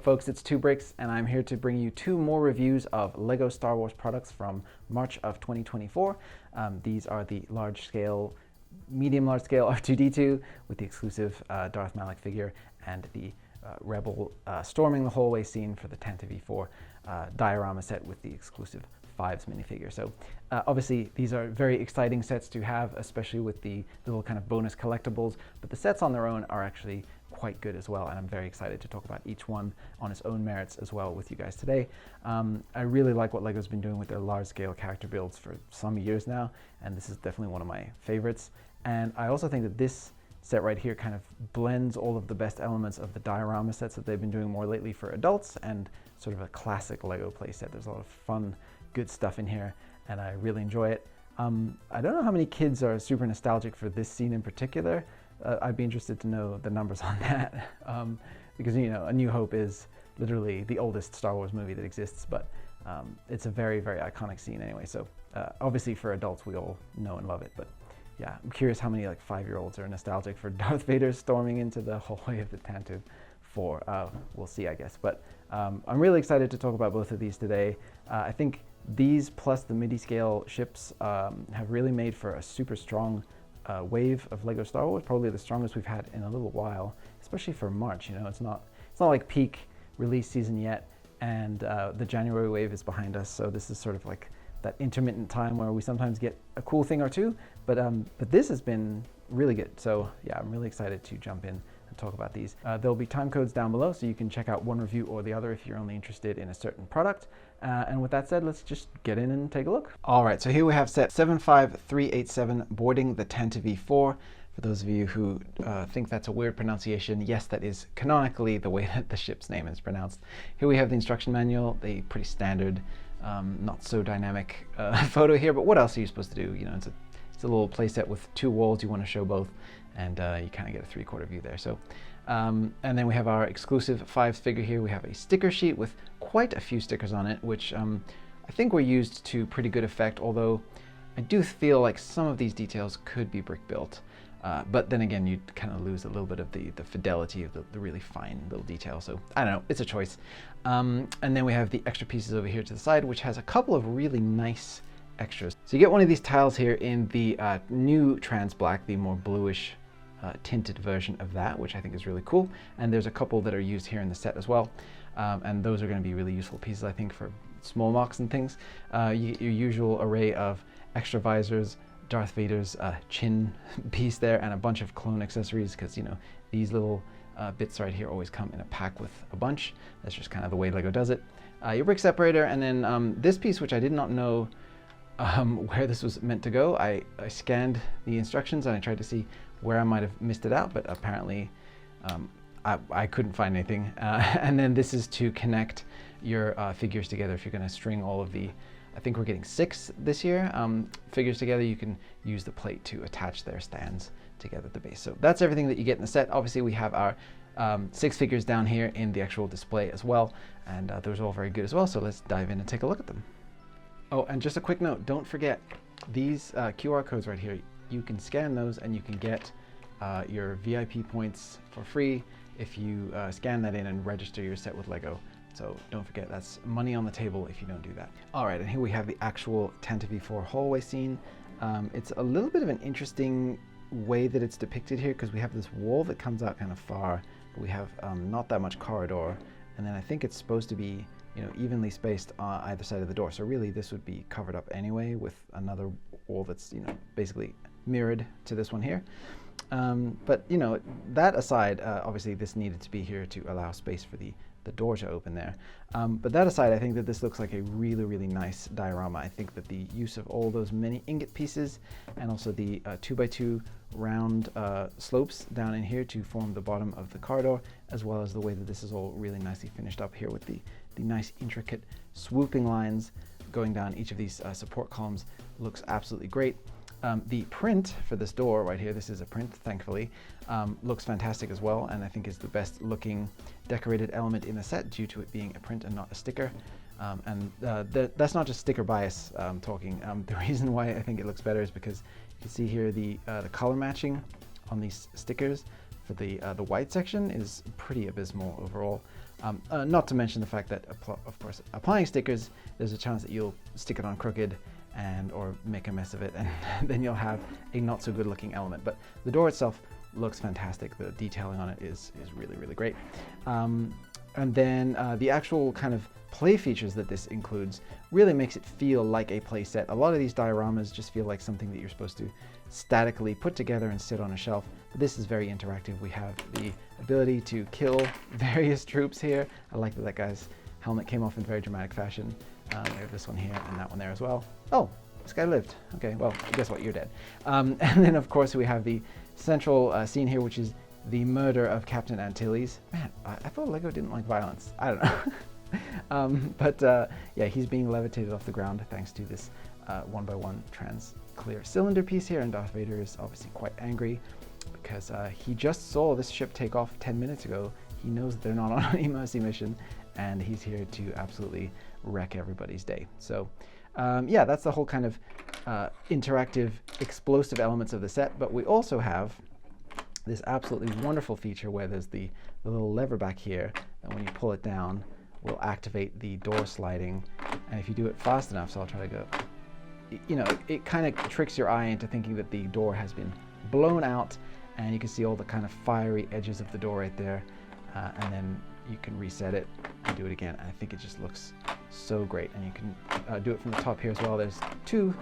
folks, it's 2bricks, and I'm here to bring you two more reviews of LEGO Star Wars products from March of 2024. These are the medium large scale R2-D2 with the exclusive Darth Malak figure, and the Rebel storming the hallway scene for the Tantive IV diorama set with the exclusive 5's minifigure. So obviously these are very exciting sets to have, especially with the little kind of bonus collectibles, but the sets on their own are actually quite good as well, and I'm very excited to talk about each one on its own merits as well with you guys today. I really like what LEGO's been doing with their large-scale character builds for some years now, and this is definitely one of my favorites. And I also think that this set right here kind of blends all of the best elements of the diorama sets that they've been doing more lately for adults and sort of a classic LEGO playset. There's a lot of fun, good stuff in here, and I really enjoy it. I don't know how many kids are super nostalgic for this scene in particular. I'd be interested to know the numbers on that, because, you know, A New Hope is literally the oldest Star Wars movie that exists, but it's a very, very iconic scene anyway. So obviously for adults, we all know and love it, but yeah, I'm curious how many like 5-year-olds are nostalgic for Darth Vader storming into the hallway of the Tantive IV. We'll see, I guess. But I'm really excited to talk about both of these today. I think these plus the midi-scale ships have really made for a super strong wave of LEGO Star Wars, probably the strongest we've had in a little while, especially for March. You know, it's not like peak release season yet, and the January wave is behind us. So this is sort of like that intermittent time where we sometimes get a cool thing or two, but this has been really good. So yeah, I'm really excited to jump in and talk about these. There'll be time codes down below, so you can check out one review or the other if you're only interested in a certain product. And with that said, let's just get in and take a look. All right, so here we have set 75387 boarding the Tantive IV. For those of you who think that's a weird pronunciation, yes, that is canonically the way that the ship's name is pronounced. Here we have the instruction manual, the pretty standard, not so dynamic photo here, but what else are you supposed to do? You know, it's a little playset with two walls. You want to show both, and you kind of get a 3/4 view there. So, and then we have our exclusive 5's figure here. We have a sticker sheet with quite a few stickers on it, which I think were used to pretty good effect, although I do feel like some of these details could be brick built. But then again, you kind of lose a little bit of the fidelity of the really fine little detail. So I don't know, it's a choice. And then we have the extra pieces over here to the side, which has a couple of really nice extras. So you get one of these tiles here in the new trans black, the more bluish tinted version of that, which I think is really cool. And there's a couple that are used here in the set as well. And those are going to be really useful pieces, I think, for small mocks and things. You get your usual array of extra visors, Darth Vader's chin piece there, and a bunch of clone accessories, because, you know, these little bits right here always come in a pack with a bunch. That's just kind of the way LEGO does it. Your brick separator, and then this piece, which I did not know where this was meant to go. I scanned the instructions and I tried to see where I might have missed it out, but apparently I couldn't find anything. And then this is to connect your figures together. If you're going to string all of the, I think we're getting 6 this year, figures together, you can use the plate to attach their stands together at the base. So that's everything that you get in the set. Obviously we have our 6 figures down here in the actual display as well, and those are all very good as well. So let's dive in and take a look at them. Oh, and just a quick note, don't forget these QR codes right here. You can scan those and you can get your VIP points for free if you scan that in and register your set with LEGO. So don't forget, that's money on the table if you don't do that. All right, and here we have the actual Tantive IV hallway scene. It's a little bit of an interesting way that it's depicted here, because we have this wall that comes out kind of far, but we have not that much corridor, and then I think it's supposed to be, you know, evenly spaced on either side of the door. So really this would be covered up anyway with another wall that's, you know, basically mirrored to this one here. But, you know, that aside, obviously this needed to be here to allow space for the door to open there. But that aside, I think that this looks like a really, really nice diorama. I think that the use of all those mini ingot pieces and also the 2x2 round slopes down in here to form the bottom of the corridor, as well as the way that this is all really nicely finished up here with the nice intricate swooping lines going down each of these support columns, looks absolutely great. The print for this door right here, this is a print, thankfully, looks fantastic as well, and I think is the best looking decorated element in the set due to it being a print and not a sticker. That's not just sticker bias talking. The reason why I think it looks better is because you can see here the color matching on these stickers for the white section is pretty abysmal overall. Not to mention the fact that, of course, applying stickers, there's a chance that you'll stick it on crooked or make a mess of it, and then you'll have a not so good looking element. But the door itself looks fantastic. The detailing on it is really, really great. And then the actual kind of play features that this includes really makes it feel like a play set. A lot of these dioramas just feel like something that you're supposed to statically put together and sit on a shelf. But this is very interactive. We have the ability to kill various troops here. I like that guy's helmet came off in very dramatic fashion. We have this one here and that one there as well. Oh, this guy lived. Okay, well, guess what? You're dead. And then, of course, we have the central scene here, which is the murder of Captain Antilles. Man, I thought Lego didn't like violence. I don't know. Yeah, he's being levitated off the ground thanks to this 1x1 clear cylinder piece here, and Darth Vader is obviously quite angry because he just saw this ship take off 10 minutes ago. He knows that they're not on any mercy mission, and he's here to absolutely wreck everybody's day. So yeah, that's the whole kind of interactive, explosive elements of the set. But we also have this absolutely wonderful feature where there's the little lever back here, and when you pull it down, will activate the door sliding. And if you do it fast enough, so I'll try to go, you know, it kind of tricks your eye into thinking that the door has been blown out, and you can see all the kind of fiery edges of the door right there. And then you can reset it and do it again. And I think it just looks so great. And you can do it from the top here as well. There's two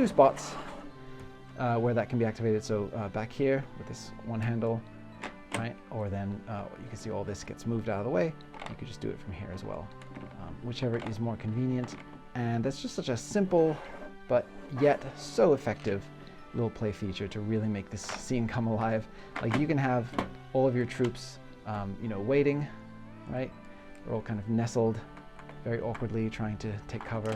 spots where that can be activated. So back here with this one handle, right? Or then you can see all this gets moved out of the way. You could just do it from here as well, whichever is more convenient. And that's just such a simple, but yet so effective little play feature to really make this scene come alive. Like, you can have all of your troops, you know, waiting, right? They're all kind of nestled very awkwardly, trying to take cover.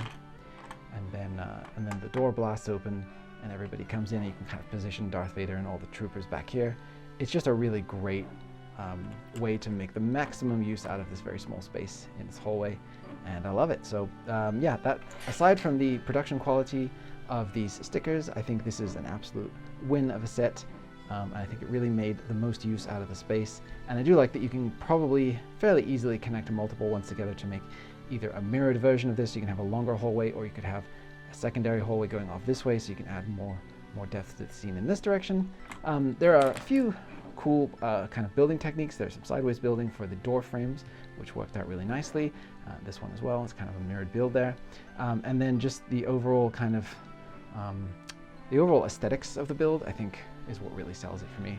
And then the door blasts open and everybody comes in, and you can kind of position Darth Vader and all the troopers back here. It's just a really great way to make the maximum use out of this very small space in this hallway, and I love it. So yeah, that aside from the production quality of these stickers, I think this is an absolute win of a set. I think it really made the most use out of the space, and I do like that you can probably fairly easily connect multiple ones together to make either a mirrored version of this. You can have a longer hallway, or you could have a secondary hallway going off this way, so you can add more depth to the scene in this direction. There are a few cool kind of building techniques. There's some sideways building for the door frames, which worked out really nicely. This one as well, it's kind of a mirrored build there. And then just the overall kind of the overall aesthetics of the build, I think, is what really sells it for me.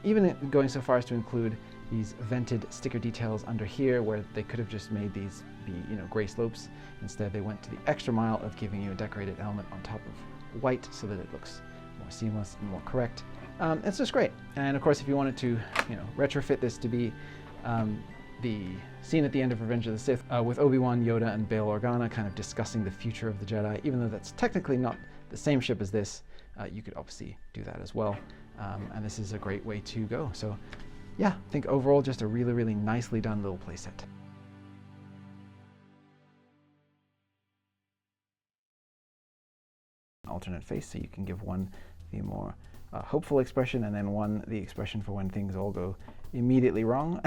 Even going so far as to include these vented sticker details under here, where they could have just made these be, you know, gray slopes. Instead, they went to the extra mile of giving you a decorated element on top of white so that it looks more seamless and more correct. It's just great. And of course, if you wanted to, you know, retrofit this to be the scene at the end of Revenge of the Sith with Obi-Wan, Yoda, and Bail Organa kind of discussing the future of the Jedi, even though that's technically not the same ship as this, you could obviously do that as well. And this is a great way to go. So yeah, I think overall just a really, really nicely done little playset. Alternate face, so you can give one the more hopeful expression, and then one the expression for when things all go immediately wrong.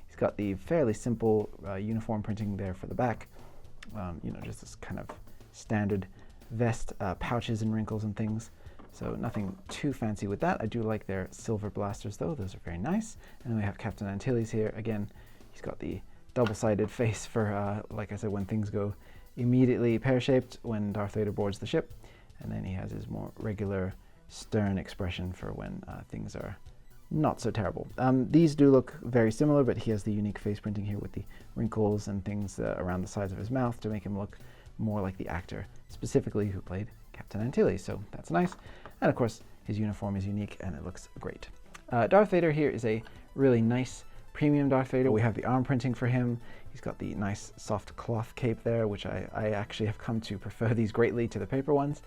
He's got the fairly simple uniform printing there for the back. You know, just this kind of standard vest, pouches and wrinkles and things. So nothing too fancy with that. I do like their silver blasters though, those are very nice. And then we have Captain Antilles here. Again, he's got the double-sided face for, like I said, when things go immediately pear-shaped when Darth Vader boards the ship. And then he has his more regular stern expression for when things are not so terrible. These do look very similar, but he has the unique face printing here with the wrinkles and things around the sides of his mouth to make him look more like the actor, specifically who played Captain Antilles, so that's nice. And of course, his uniform is unique and it looks great. Darth Vader here is a really nice premium Darth Vader. We have the arm printing for him. He's got the nice soft cloth cape there, which I actually have come to prefer these greatly to the paper ones.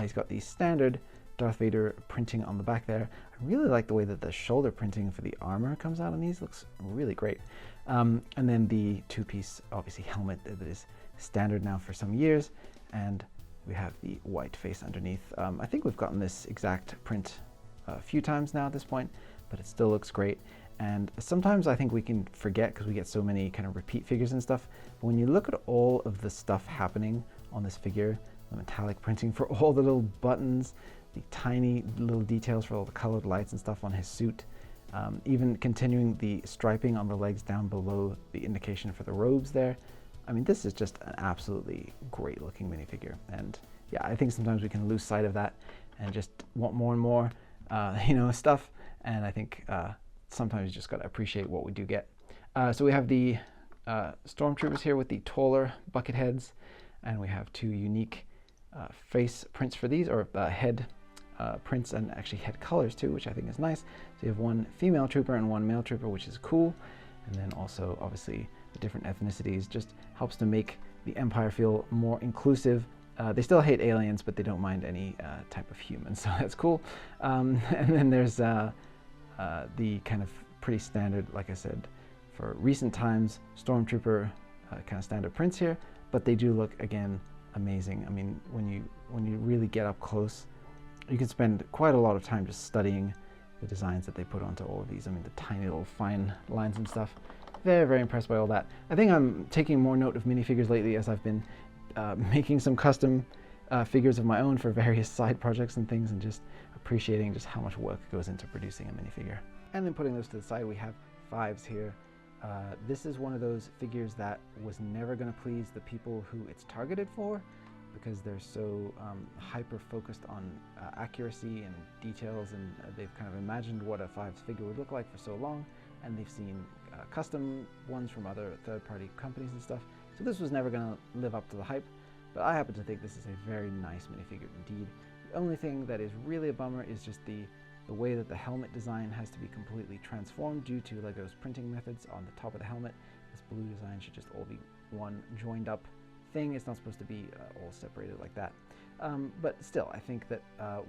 He's got the standard Darth Vader printing on the back there. I really like the way that the shoulder printing for the armor comes out on these. Looks really great. And then the two-piece, obviously, helmet that is standard now for some years. And we have the white face underneath. I think we've gotten this exact print a few times now at this point, but it still looks great. And sometimes I think we can forget because we get so many kind of repeat figures and stuff. But when you look at all of the stuff happening on this figure, the metallic printing for all the little buttons, the tiny little details for all the colored lights and stuff on his suit, even continuing the striping on the legs down below the indication for the robes there. I mean, this is just an absolutely great looking minifigure. And yeah, I think sometimes we can lose sight of that and just want more and more, stuff. And I think sometimes you just got to appreciate what we do get. So we have the stormtroopers here with the taller bucket heads, and we have two unique face prints for these, or head prints, and actually head colors too, which I think is nice. So you have one female trooper and one male trooper, which is cool. And then also obviously the different ethnicities just helps to make the Empire feel more inclusive. They still hate aliens, but they don't mind any type of human, so that's cool. And then there's the kind of pretty standard, like I said, for recent times, Stormtrooper kind of standard prints here, but they do look, again, amazing. I mean, when you really get up close, you can spend quite a lot of time just studying the designs that they put onto all of these. I mean, the tiny little fine lines and stuff. Very, very impressed by all that. I think I'm taking more note of minifigures lately as I've been making some custom figures of my own for various side projects and things, and just appreciating just how much work goes into producing a minifigure. And then putting those to the side, we have Fives here. This is one of those figures that was never going to please the people who it's targeted for, because they're so hyper focused on accuracy and details, and they've kind of imagined what a Fives figure would look like for so long, and they've seen custom ones from other third-party companies and stuff. So this was never going to live up to the hype, but I happen to think this is a very nice minifigure indeed. The only thing that is really a bummer is just the way that the helmet design has to be completely transformed due to LEGO's printing methods on the top of the helmet. This blue design should just all be one joined up thing. It's not supposed to be all separated like that. But still, I think that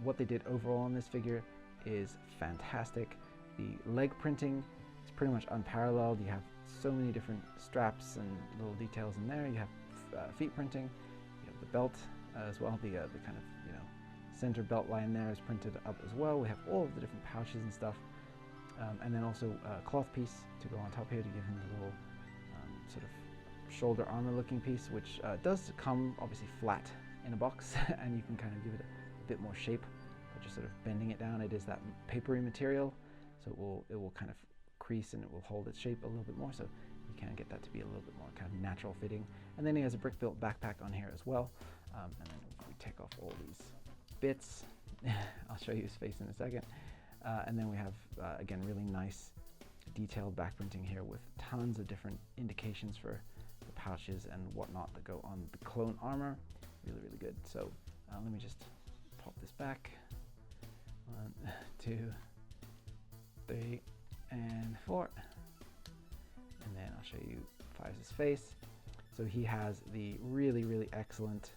what they did overall on this figure is fantastic. The leg printing is pretty much unparalleled. You have so many different straps and little details in there. You have feet printing. You have the belt as well. The kind of center belt line there is printed up as well. We have all of the different pouches and stuff, and then also a cloth piece to go on top here to give him the little sort of shoulder armor looking piece, which does come obviously flat in a box, and you can kind of give it a bit more shape by just sort of bending it down. It is that papery material, so it will kind of crease and it will hold its shape a little bit more, so you can get that to be a little bit more kind of natural fitting. And then he has a brick built backpack on here as well, and then we take off all these bits. I'll show you his face in a second. And then we have, again, really nice detailed back printing here with tons of different indications for the pouches and whatnot that go on the clone armor. Really, really good. So let me just pop this back. 1, 2, 3, and 4. And then I'll show you Fives' face. So he has the really, really excellent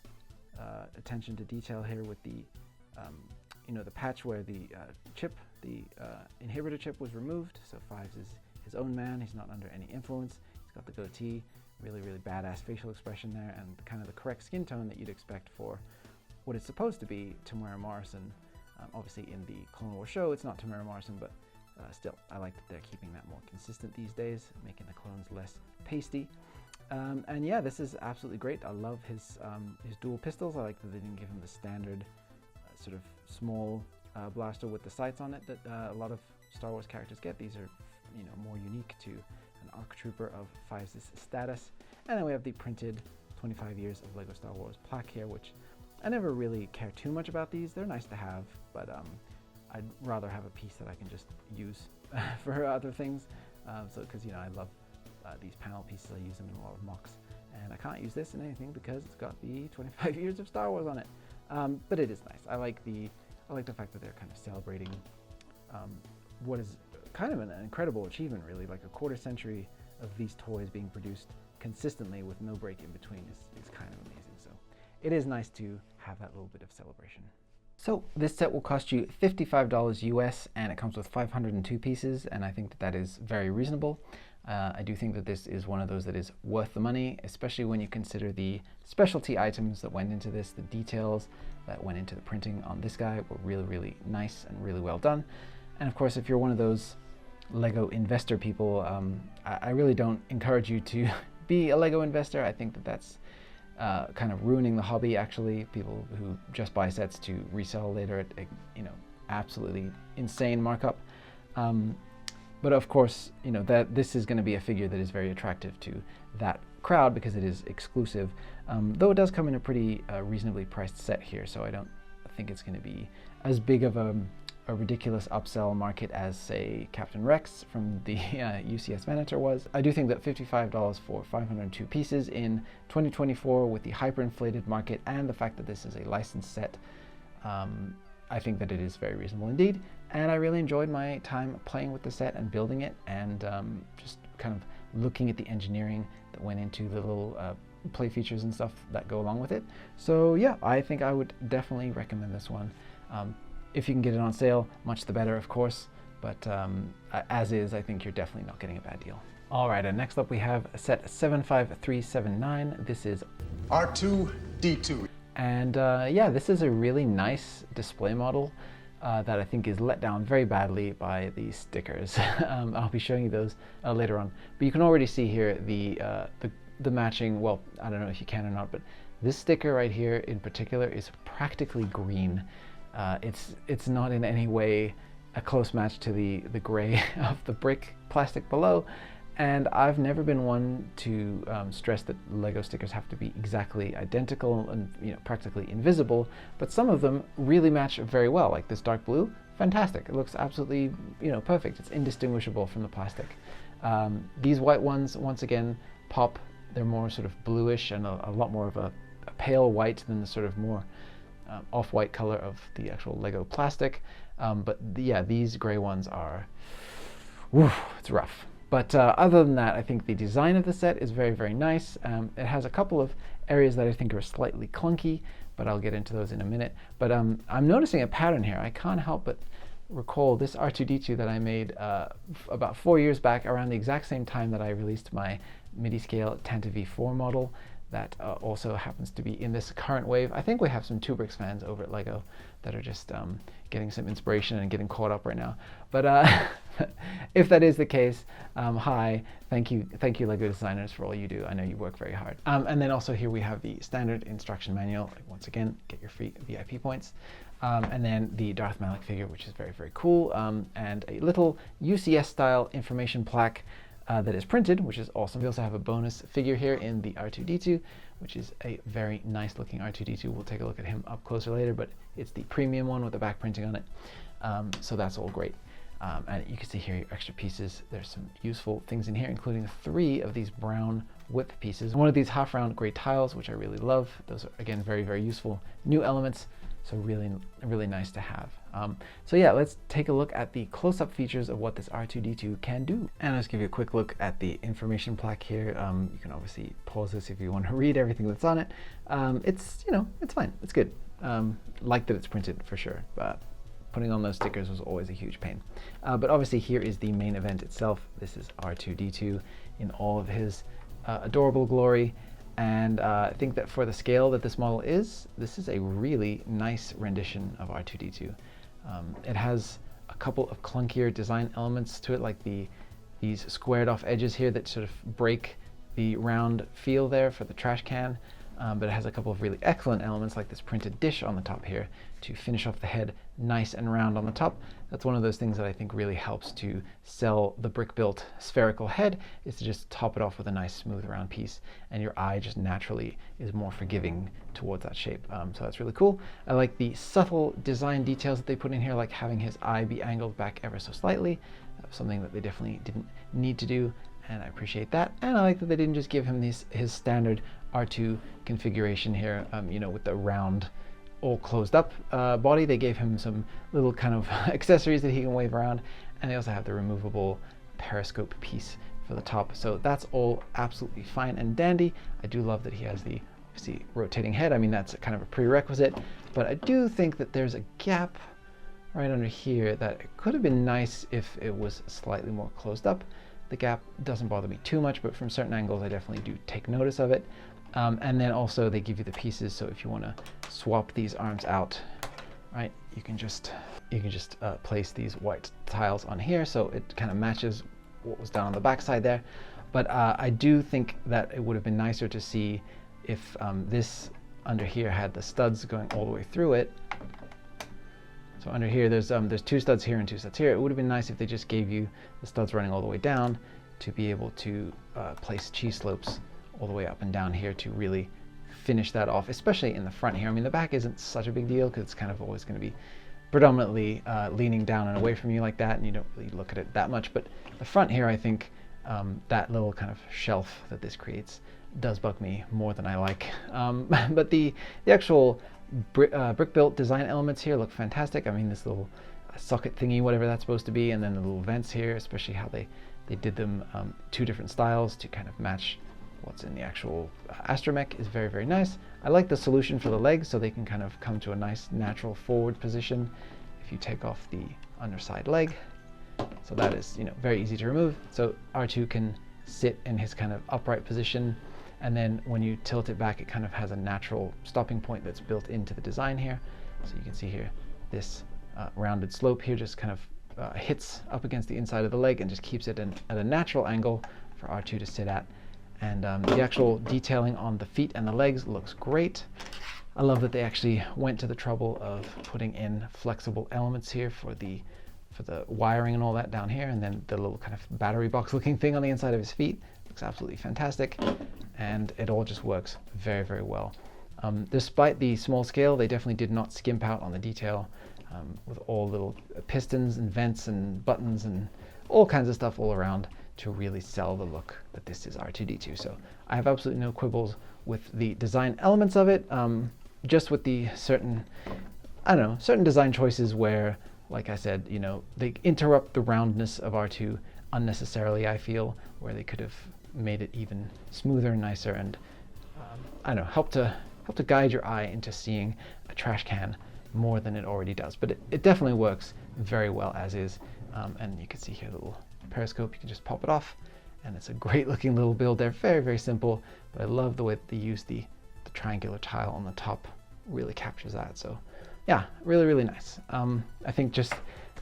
attention to detail here with the the patch where the chip, the inhibitor chip, was removed. So Fives is his own man. He's not under any influence. He's got the goatee, really, really badass facial expression there, and kind of the correct skin tone that you'd expect for what is supposed to be Tamara Morrison. Obviously in the Clone Wars show, it's not Tamara Morrison, but still, I like that they're keeping that more consistent these days, making the clones less pasty. And yeah, this is absolutely great. I love his dual pistols. I like that they didn't give him the standard sort of small blaster with the sights on it that a lot of Star Wars characters get. These are, more unique to an ARC Trooper of Fives' status. And then we have the printed 25 years of LEGO Star Wars plaque here, which I never really care too much about these. They're nice to have, but I'd rather have a piece that I can just use for other things. Because I love these panel pieces. I use them in a lot of mocks, and I can't use this in anything because it's got the 25 years of Star Wars on it. But it is nice. I like the fact that they're kind of celebrating what is kind of an incredible achievement, really. Like a quarter century of these toys being produced consistently with no break in between is kind of amazing. So it is nice to have that little bit of celebration. So this set will cost you $55 US, and it comes with 502 pieces, and I think that is very reasonable. I do think that this is one of those that is worth the money, especially when you consider the specialty items that went into this. The details that went into the printing on this guy were really, really nice and really well done. And of course, if you're one of those Lego investor people, I really don't encourage you to be a Lego investor. I think that that's kind of ruining the hobby, actually. People who just buy sets to resell later at absolutely insane markup. But of course, that this is going to be a figure that is very attractive to that crowd because it is exclusive, though it does come in a pretty reasonably priced set here, so I don't think it's going to be as big of a ridiculous upsell market as, say, Captain Rex from the UCS Venator was. I do think that $55 for 502 pieces in 2024 with the hyperinflated market and the fact that this is a licensed set, I think that it is very reasonable indeed, and I really enjoyed my time playing with the set and building it, and just kind of looking at the engineering that went into the little play features and stuff that go along with it. So yeah, I think I would definitely recommend this one. If you can get it on sale, much the better, of course, but as is, I think you're definitely not getting a bad deal. All right, and next up we have set 75379. This is R2-D2. And yeah, this is a really nice display model that I think is let down very badly by these stickers. I'll be showing you those later on, but you can already see here the matching, well, I don't know if you can or not, but this sticker right here in particular is practically green. It's not in any way a close match to the gray of the brick plastic below, and I've never been one to stress that Lego stickers have to be exactly identical and practically invisible, but some of them really match very well, like this dark blue. Fantastic. It looks absolutely perfect. It's indistinguishable from the plastic. These white ones, once again, pop. They're more sort of bluish and a lot more of a pale white than the sort of more off-white color of the actual Lego plastic. But yeah, these gray ones are, it's rough. But other than that, I think the design of the set is very, very nice. It has a couple of areas that I think are slightly clunky, but I'll get into those in a minute. But I'm noticing a pattern here. I can't help but recall this R2-D2 that I made about 4 years back, around the exact same time that I released my MIDI scale Tantive IV model. That also happens to be in this current wave. I think we have some 2bricks fans over at Lego that are just getting some inspiration and getting caught up right now. But if that is the case, hi, thank you Lego designers for all you do. I know you work very hard. And then also here we have the standard instruction manual. Once again, get your free VIP points. And then the Darth Malik figure, which is very, very cool. And a little UCS style information plaque that is printed, which is awesome. We also have a bonus figure here in the R2-D2, which is a very nice looking R2-D2. We'll take a look at him up closer later, but it's the premium one with the back printing on it. So that's all great. And you can see here your extra pieces. There's some useful things in here, including 3 of these brown whip pieces. One of these half round gray tiles, which I really love. Those are, again, very, very useful new elements. So really, really nice to have. So yeah, let's take a look at the close-up features of what this R2-D2 can do. And let's give you a quick look at the information plaque here. You can obviously pause this if you want to read everything that's on it. It's, it's fine. It's good. Like that it's printed for sure, but putting on those stickers was always a huge pain. But obviously here is the main event itself. This is R2-D2 in all of his adorable glory. And I think that for the scale that this model is, this is a really nice rendition of R2-D2. It has a couple of clunkier design elements to it, like these squared off edges here that sort of break the round feel there for the trash can. But it has a couple of really excellent elements, like this printed dish on the top here to finish off the head nice and round on the top. That's one of those things that I think really helps to sell the brick-built spherical head, is to just top it off with a nice smooth round piece, and your eye just naturally is more forgiving towards that shape. So that's really cool. I like the subtle design details that they put in here, like having his eye be angled back ever so slightly. That was something that they definitely didn't need to do, and I appreciate that. And I like that they didn't just give him his standard R2 configuration here, with the round, all closed up body. They gave him some little kind of accessories that he can wave around, and they also have the removable periscope piece for the top. So that's all absolutely fine and dandy. I do love that he has the obviously rotating head. I mean, that's kind of a prerequisite, but I do think that there's a gap right under here that it could have been nice if it was slightly more closed up. The gap doesn't bother me too much, but from certain angles I definitely do take notice of it. And then also they give you the pieces, so if you want to swap these arms out, right? You can just place these white tiles on here, so it kind of matches what was done on the back side there. But I do think that it would have been nicer to see if this under here had the studs going all the way through it. So under here, there's 2 studs here and 2 studs here. It would have been nice if they just gave you the studs running all the way down to be able to place cheese slopes all the way up and down here to really finish that off, especially in the front here. I mean, the back isn't such a big deal because it's kind of always going to be predominantly leaning down and away from you like that, and you don't really look at it that much. But the front here, I think that little kind of shelf that this creates does bug me more than I like. But the actual brick-built design elements here look fantastic. I mean, this little socket thingy, whatever that's supposed to be, and then the little vents here, especially how they did them 2 different styles to kind of match what's in the actual astromech is very, very nice. I like the solution for the legs, so they can kind of come to a nice natural forward position if you take off the underside leg. So that is, very easy to remove. So R2 can sit in his kind of upright position, and then when you tilt it back, it kind of has a natural stopping point that's built into the design here. So you can see here, this rounded slope here just kind of hits up against the inside of the leg and just keeps it at a natural angle for R2 to sit at. And the actual detailing on the feet and the legs looks great. I love that they actually went to the trouble of putting in flexible elements here for the wiring and all that down here, and then the little kind of battery box looking thing on the inside of his feet looks absolutely fantastic, and it all just works very, very well. Despite the small scale, they definitely did not skimp out on the detail with all little pistons and vents and buttons and all kinds of stuff all around to really sell the look that this is R2-D2. So I have absolutely no quibbles with the design elements of it, just with the certain design choices where, like I said, they interrupt the roundness of R2 unnecessarily, I feel, where they could have made it even smoother and nicer and, help to guide your eye into seeing a trash can more than it already does. But it definitely works very well as is. And you can see here the little periscope, you can just pop it off, and it's a great looking little build there. Very, very simple, but I love the way that they use the triangular tile on the top. Really captures that. So yeah, really, really nice. I think just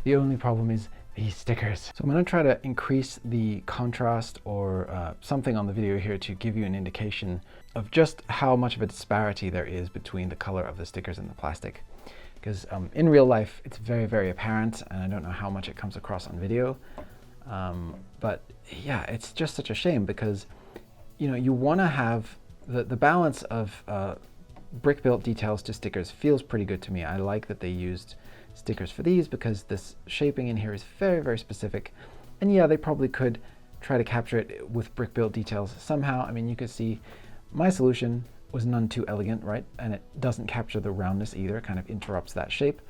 the only problem is these stickers. So I'm going to try to increase the contrast or something on the video here to give you an indication of just how much of a disparity there is between the color of the stickers and the plastic. Because in real life, it's very, very apparent, and I don't know how much it comes across on video. But yeah, it's just such a shame because, you want to have the balance of brick-built details to stickers feels pretty good to me. I like that they used stickers for these because this shaping in here is very, very specific. And yeah, they probably could try to capture it with brick-built details somehow. I mean, you could see my solution was none too elegant, right? And it doesn't capture the roundness either, it kind of interrupts that shape.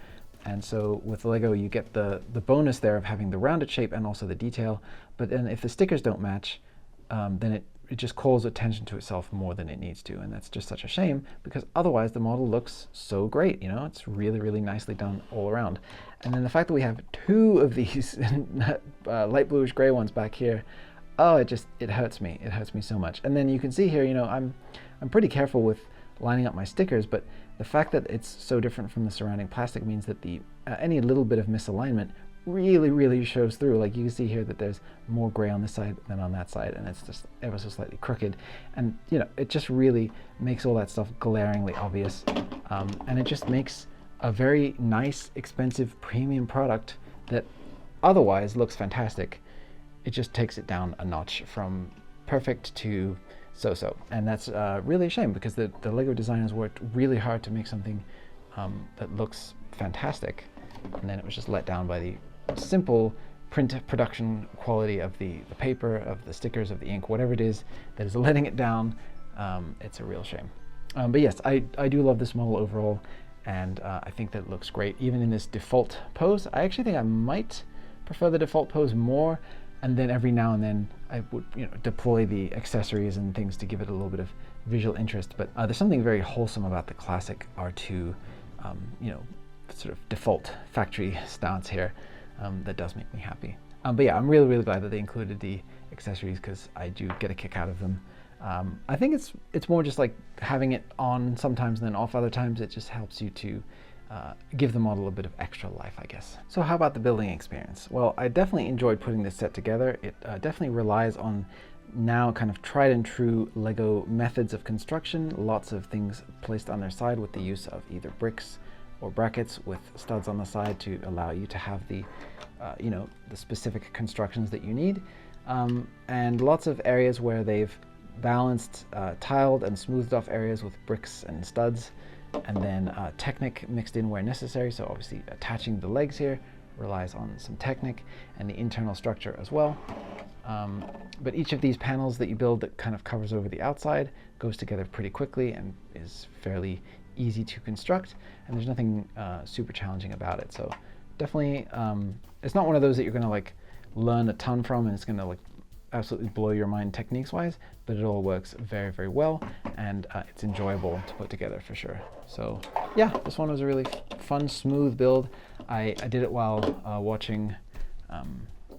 And so with Lego, you get the bonus there of having the rounded shape and also the detail. But then if the stickers don't match, then it just calls attention to itself more than it needs to. And that's just such a shame because otherwise the model looks so great. It's really, really nicely done all around. And then the fact that we have 2 of these light bluish gray ones back here, oh, it hurts me. It hurts me so much. And then you can see here, I'm pretty careful with lining up my stickers, but the fact that it's so different from the surrounding plastic means that any little bit of misalignment really, really shows through. Like you can see here that there's more gray on this side than on that side, and it's just ever so slightly crooked. And it just really makes all that stuff glaringly obvious. And it just makes a very nice, expensive, premium product that otherwise looks fantastic. It just takes it down a notch from perfect to so-so. And that's really a shame because the Lego designers worked really hard to make something that looks fantastic. And then it was just let down by the simple print production quality of the paper, of the stickers, of the ink, whatever it is that is letting it down. It's a real shame. But yes, I do love this model overall, and I think that it looks great. Even in this default pose, I actually think I might prefer the default pose more, and then every now and then I would deploy the accessories and things to give it a little bit of visual interest. But there's something very wholesome about the classic R2 sort of default factory stance here that does make me happy. But yeah, I'm really, really glad that they included the accessories because I do get a kick out of them. I think it's more just like having it on sometimes and then off other times. It just helps you to give the model a bit of extra life, I guess. So how about the building experience? Well, I definitely enjoyed putting this set together. It definitely relies on now kind of tried and true Lego methods of construction, lots of things placed on their side with the use of either bricks or brackets with studs on the side to allow you to have the, the specific constructions that you need. And lots of areas where they've balanced, tiled and smoothed off areas with bricks and studs, and then Technic mixed in where necessary. So obviously attaching the legs here relies on some Technic and the internal structure as well. But each of these panels that you build that kind of covers over the outside goes together pretty quickly and is fairly easy to construct, and there's nothing super challenging about it. So definitely, it's not one of those that you're going to like learn a ton from and it's going to like absolutely blow your mind techniques wise, but it all works very, very well, and it's enjoyable to put together for sure. So yeah, this one was a really fun, smooth build. I did it while watching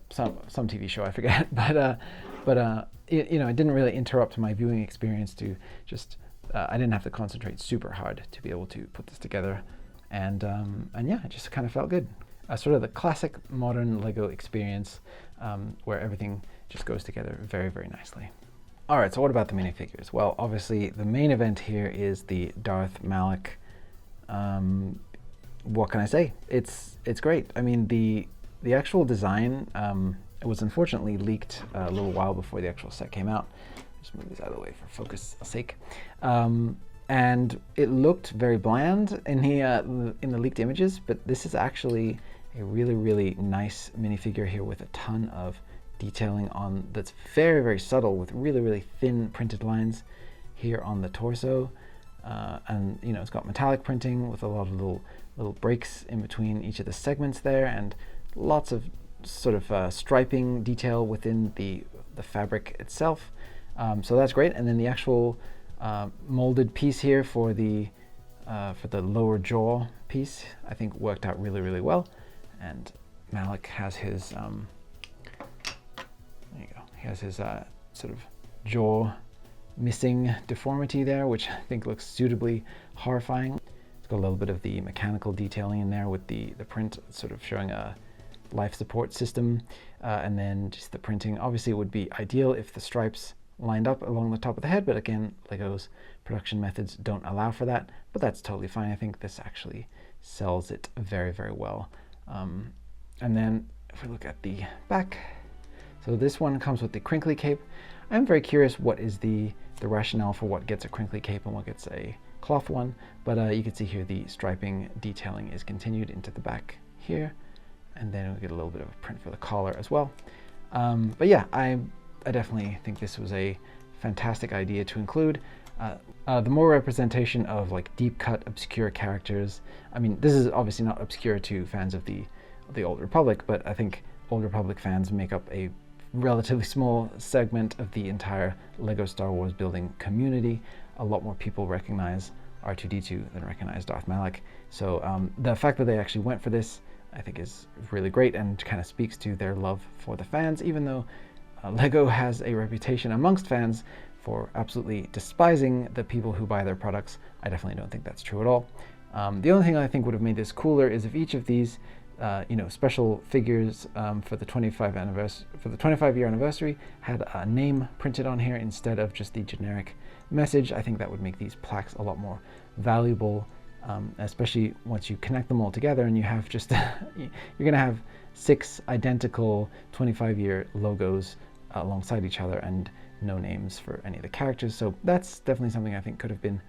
some TV show, I forget, but it didn't really interrupt my viewing experience to just I didn't have to concentrate super hard to be able to put this together, and yeah, it just kind of felt good. Sort of the classic modern Lego experience where everything just goes together very, very nicely. All right, so what about the minifigures? Well, obviously the main event here is the Darth Malak. What can I say? It's great. I mean, the actual design, it was unfortunately leaked a little while before the actual set came out. Just move this out of the way for focus sake. And it looked very bland in the leaked images, but this is actually a really, really nice minifigure here with a ton of detailing on that's very, very subtle with really, really thin printed lines here on the torso. And it's got metallic printing with a lot of little breaks in between each of the segments there, and lots of sort of striping detail within the fabric itself. So that's great. And then the actual molded piece here for the lower jaw piece, I think worked out really, really well. And Malak has his there you go. He has his sort of jaw missing deformity there, which I think looks suitably horrifying. It's got a little bit of the mechanical detailing in there with the print sort of showing a life support system, and then just the printing. Obviously it would be ideal if the stripes lined up along the top of the head, but again, Lego's production methods don't allow for that, but that's totally fine. I think this actually sells it very, very well. And then if we look at the back, so this one comes with the crinkly cape. I'm very curious what is the rationale for what gets a crinkly cape and what gets a cloth one, but you can see here the striping detailing is continued into the back here, and then we get a little bit of a print for the collar as well. But yeah, I definitely think this was a fantastic idea to include. The more representation of like deep cut obscure characters. I mean, this is obviously not obscure to fans of the Old Republic, but I think Old Republic fans make up a relatively small segment of the entire Lego Star Wars building community. A lot more people recognize R2-D2 than recognize Darth Malak. So the fact that they actually went for this, I think, is really great and kind of speaks to their love for the fans, even though Lego has a reputation amongst fans for absolutely despising the people who buy their products. I definitely don't think that's true at all. The only thing I think would have made this cooler is if each of these special figures for the 25-year anniversary had a name printed on here instead of just the generic message. I think that would make these plaques a lot more valuable, especially once you connect them all together and you have just you're going to have 6 identical 25-year logos alongside each other and no names for any of the characters. So that's definitely something I think could have been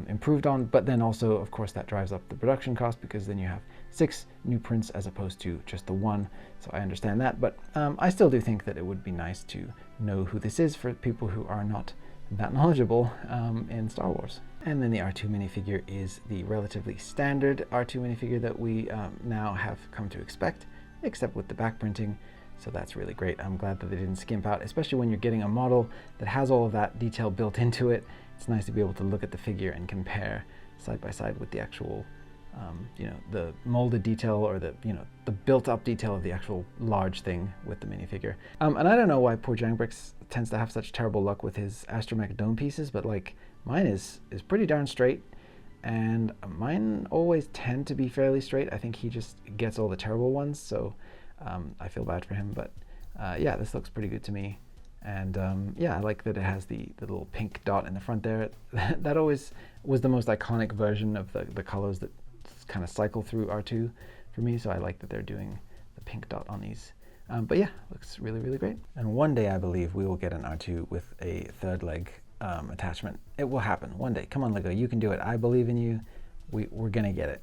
improved on, but then also of course that drives up the production cost because then you have 6 new prints as opposed to just the 1. So I understand that, but I still do think that it would be nice to know who this is for people who are not that knowledgeable in Star Wars. And then the R2 minifigure is the relatively standard R2 minifigure that we now have come to expect, except with the back printing. So that's really great. I'm glad that they didn't skimp out, especially when you're getting a model that has all of that detail built into it. It's nice to be able to look at the figure and compare side by side with the actual, the molded detail or the built-up detail of the actual large thing with the minifigure. And I don't know why poor 2bricks tends to have such terrible luck with his astromech dome pieces, but like mine is pretty darn straight. and mine always tend to be fairly straight. I think he just gets all the terrible ones, so I feel bad for him, but yeah, this looks pretty good to me. And yeah, I like that it has the little pink dot in the front there. That always was the most iconic version of the colors that kind of cycle through R2 for me, so I like that they're doing the pink dot on these. But yeah, looks really, really great. And one day I believe we will get an R2 with a third leg attachment. It will happen one day. Come on, Lego, you can do it. I believe in you. We're gonna get it.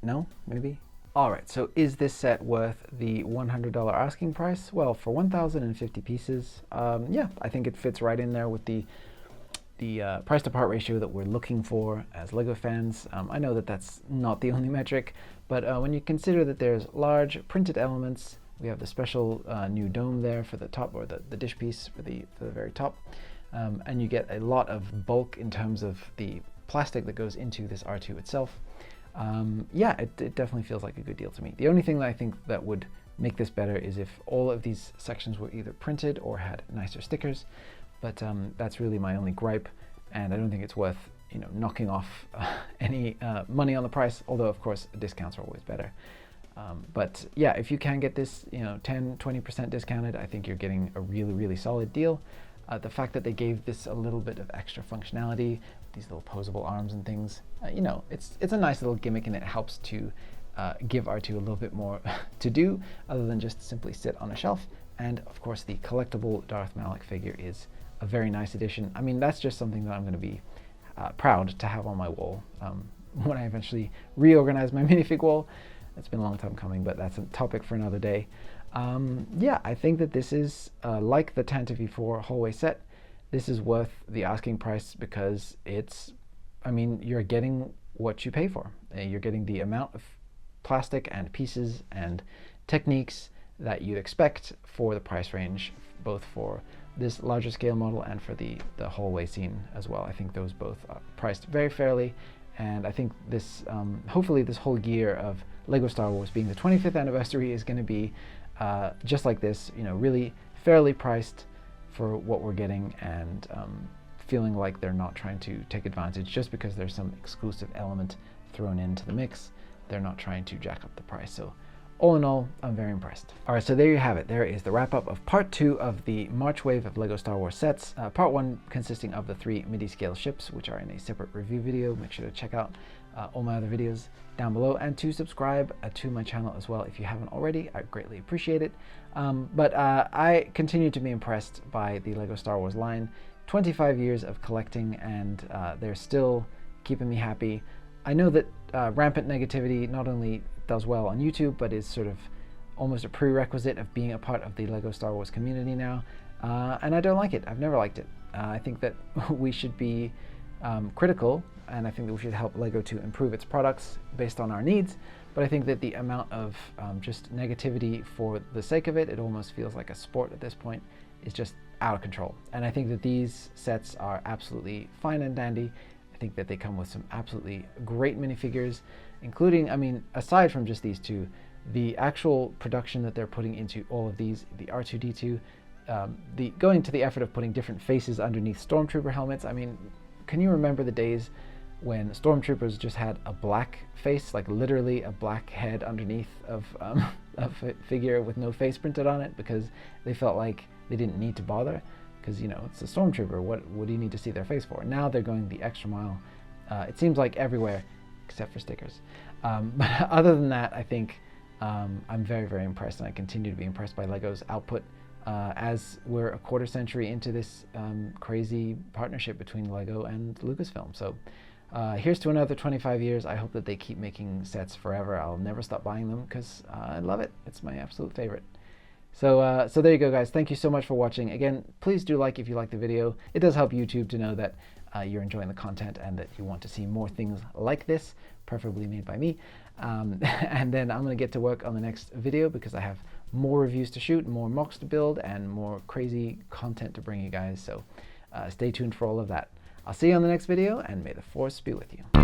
No? Maybe? Alright, so is this set worth the $100 asking price? Well, for 1,050 pieces, yeah, I think it fits right in there with the price to part ratio that we're looking for as Lego fans. I know that that's not the only metric, but when you consider that there's large printed elements, we have the special new dome there for the top, or the dish piece for the very top, and you get a lot of bulk in terms of the plastic that goes into this R2 itself. Yeah, it definitely feels like a good deal to me. The only thing that I think that would make this better is if all of these sections were either printed or had nicer stickers, but that's really my only gripe, and I don't think it's worth, you know, knocking off any money on the price, although of course discounts are always better. But yeah, if you can get this, you know, 10-20% discounted, I think you're getting a really, really solid deal. The fact that they gave this a little bit of extra functionality, these little posable arms and things, you know, it's a nice little gimmick, and it helps to give R2 a little bit more to do other than just simply sit on a shelf. And of course, the collectible Darth Malak figure is a very nice addition. I mean, that's just something that I'm going to be proud to have on my wall when I eventually reorganize my minifig wall. It's been a long time coming, but that's a topic for another day. Yeah, I think that this is like the Tantive IV hallway set. This is worth the asking price because it's, I mean, you're getting what you pay for. You're getting the amount of plastic and pieces and techniques that you'd expect for the price range, both for this larger scale model and for the hallway scene as well. I think those both are priced very fairly, and I think this, hopefully this whole year of Lego Star Wars being the 25th anniversary is going to be just like this, you know, really fairly priced for what we're getting, and feeling like they're not trying to take advantage just because there's some exclusive element thrown into the mix. They're not trying to jack up the price. So all in all, I'm very impressed. All right, so there you have it. There is the wrap up of part 2 of the March wave of Lego Star Wars sets. Part 1 consisting of the 3 MIDI scale ships, which are in a separate review video. Make sure to check out all my other videos down below, and to subscribe to my channel as well if you haven't already. I greatly appreciate it. But I continue to be impressed by the Lego Star Wars line. 25 years of collecting, and they're still keeping me happy. I know that rampant negativity not only does well on YouTube, but is sort of almost a prerequisite of being a part of the Lego Star Wars community now, and I don't like it. I've never liked it. I think that we should be critical, and I think that we should help Lego to improve its products based on our needs, but I think that the amount of just negativity for the sake of it, it almost feels like a sport at this point, is just out of control. And I think that these sets are absolutely fine and dandy. I think that they come with some absolutely great minifigures, including, I mean, aside from just these two, the actual production that they're putting into all of these, the R2-D2, going to the effort of putting different faces underneath Stormtrooper helmets. I mean, can you remember the days when Stormtroopers just had a black face, like literally a black head underneath of a figure with no face printed on it, because they felt like they didn't need to bother, because, you know, it's a Stormtrooper, what do you need to see their face for? Now they're going the extra mile, it seems like everywhere, except for stickers. But other than that, I think I'm very, very impressed, and I continue to be impressed by Lego's output as we're a quarter century into this crazy partnership between Lego and Lucasfilm. So here's to another 25 years. I hope that they keep making sets forever. I'll never stop buying them because I love it. It's my absolute favorite. So there you go, guys. Thank you so much for watching. Again, please do like if you like the video. It does help YouTube to know that you're enjoying the content and that you want to see more things like this, preferably made by me. And then I'm going to get to work on the next video because I have more reviews to shoot, more mocks to build, and more crazy content to bring you guys. So stay tuned for all of that. I'll see you on the next video, and may the Force be with you.